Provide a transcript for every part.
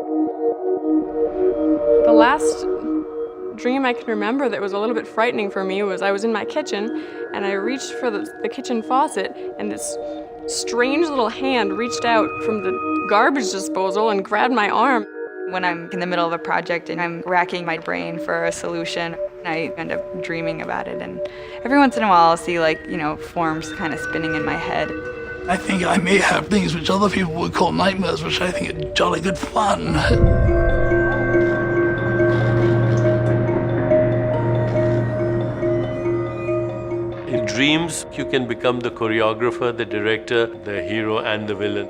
The last dream I can remember that was a little bit frightening for me was I was in my kitchen and I reached for the kitchen faucet and this strange little hand reached out from the garbage disposal and grabbed my arm. When I'm in the middle of a project and I'm racking my brain for a solution, I end up dreaming about it. And every once in a while I'll see forms kind of spinning in my head. I think I may have things which other people would call nightmares, which I think are jolly good fun. In dreams, you can become the choreographer, the director, the hero, and the villain.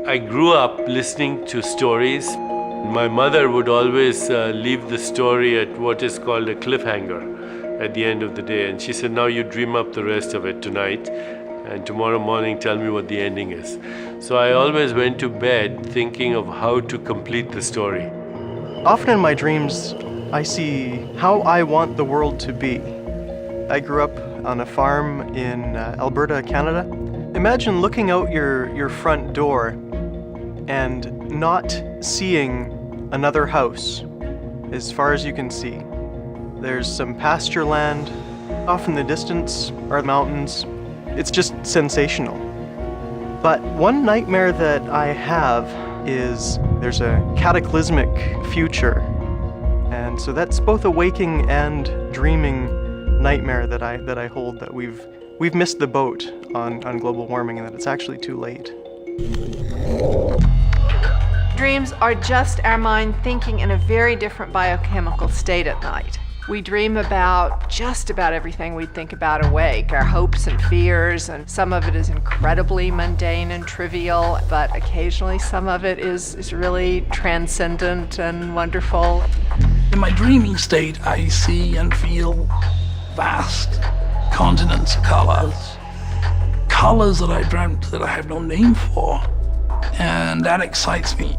I grew up listening to stories. My mother would always leave the story at what is called a cliffhanger at the end of the day. And she said, now you dream up the rest of it tonight, and tomorrow morning tell me what the ending is. So I always went to bed thinking of how to complete the story. Often in my dreams, I see how I want the world to be. I grew up on a farm in Alberta, Canada. Imagine looking out your front door and not seeing another house as far as you can see. There's some pasture land. Off in the distance are mountains. It's just sensational. But one nightmare that I have is there's a cataclysmic future. And so that's both a waking and dreaming nightmare that I hold, that we've missed the boat on global warming and that it's actually too late. Dreams are just our mind thinking in a very different biochemical state at night. We dream about just about everything we think about awake, our hopes and fears, and some of it is incredibly mundane and trivial, but occasionally some of it is really transcendent and wonderful. In my dreaming state, I see and feel vast continents of colors. Colors that I dreamt that I have no name for. And that excites me.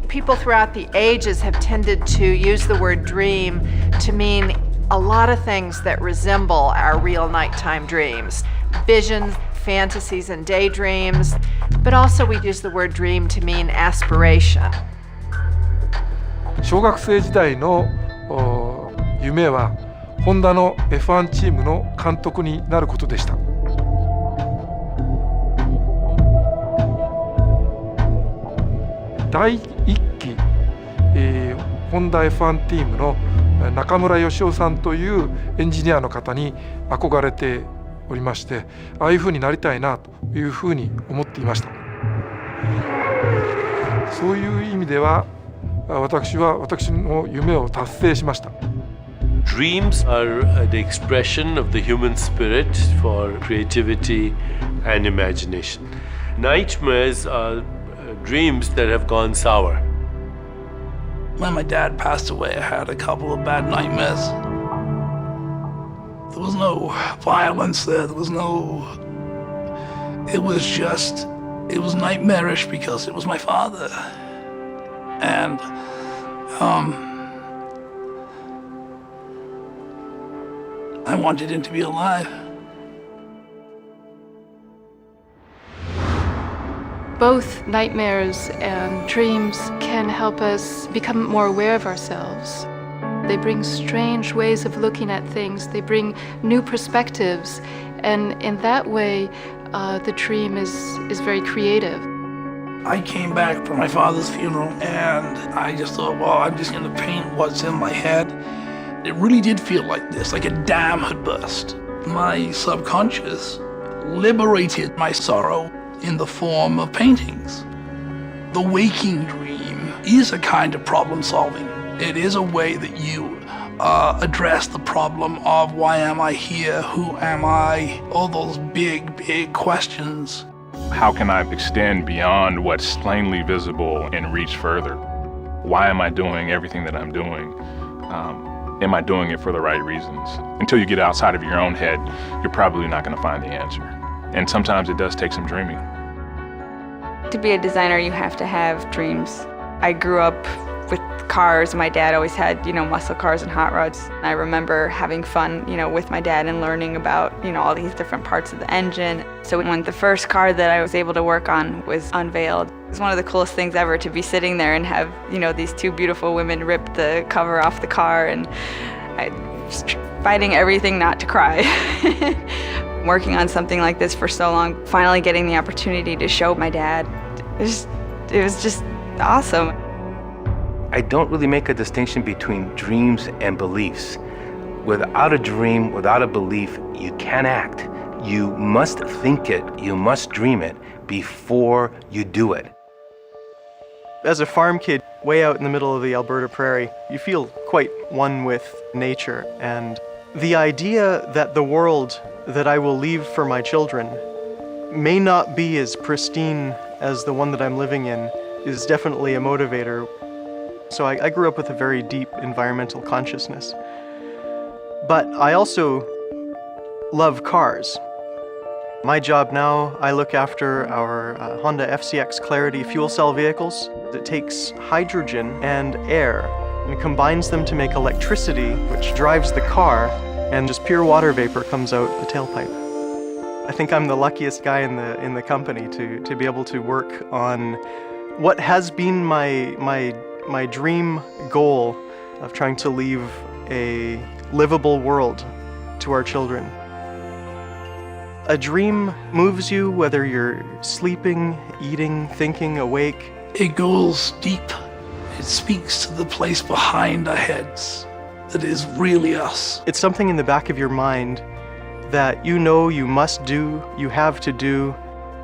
People throughout the ages have tended to use the word dream to mean a lot of things that resemble our real nighttime dreams. Visions, fantasies, and daydreams. But also we use the word dream to mean aspiration. 小学生時代の夢はホンダの F1 チームの監督になることでした。第1期、ホンダ F1 チームの中村義雄さんというエンジニアの方に憧れておりまして、ああいうふうになりたいなというふうに思っていました。そういう意味では私の夢を達成しました。Dreams are the expression of the human spirit for creativity and imagination. Nightmares are dreams that have gone sour. When my dad passed away, I had a couple of bad nightmares. There was no violence there. It was nightmarish because it was my father. And, I wanted him to be alive. Both nightmares and dreams can help us become more aware of ourselves. They bring strange ways of looking at things. They bring new perspectives. And in that way, the dream is very creative. I came back from my father's funeral and I just thought, well, I'm just gonna paint what's in my head. It really did feel like this, like a dam had burst. My subconscious liberated my sorrow in the form of paintings. The waking dream is a kind of problem solving. It is a way that you address the problem of why am I here, who am I, all those big, big questions. How can I extend beyond what's plainly visible and reach further? Why am I doing everything that I'm doing? Am I doing it for the right reasons? Until you get outside of your own head, you're probably not going to find the answer. And sometimes it does take some dreaming. To be a designer, you have to have dreams. I grew up with cars. My dad always had, muscle cars and hot rods. I remember having fun, with my dad and learning about, all these different parts of the engine. So when the first car that I was able to work on was unveiled, it was one of the coolest things ever to be sitting there and have, these two beautiful women rip the cover off the car, and I was fighting everything not to cry. Working on something like this for so long, finally getting the opportunity to show my dad, it was just awesome. I don't really make a distinction between dreams and beliefs. Without a dream, without a belief, you can't act. You must think it, you must dream it before you do it. As a farm kid, way out in the middle of the Alberta prairie, you feel quite one with nature. And the idea that the world that I will leave for my children may not be as pristine as the one that I'm living in is definitely a motivator. So I grew up with a very deep environmental consciousness. But I also love cars. My job now, I look after our Honda FCX Clarity fuel cell vehicles. It takes hydrogen and air and combines them to make electricity, which drives the car, and just pure water vapor comes out the tailpipe. I think I'm the luckiest guy in the company to be able to work on what has been my dream goal of trying to leave a livable world to our children. A dream moves you whether you're sleeping, eating, thinking, awake. It goes deep. It speaks to the place behind our heads that is really us. It's something in the back of your mind that you know you must do, you have to do.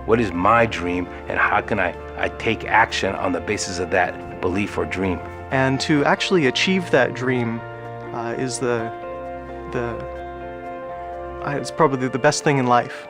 What is my dream, and how can I take action on the basis of that belief or dream? And to actually achieve that dream is it's probably the best thing in life.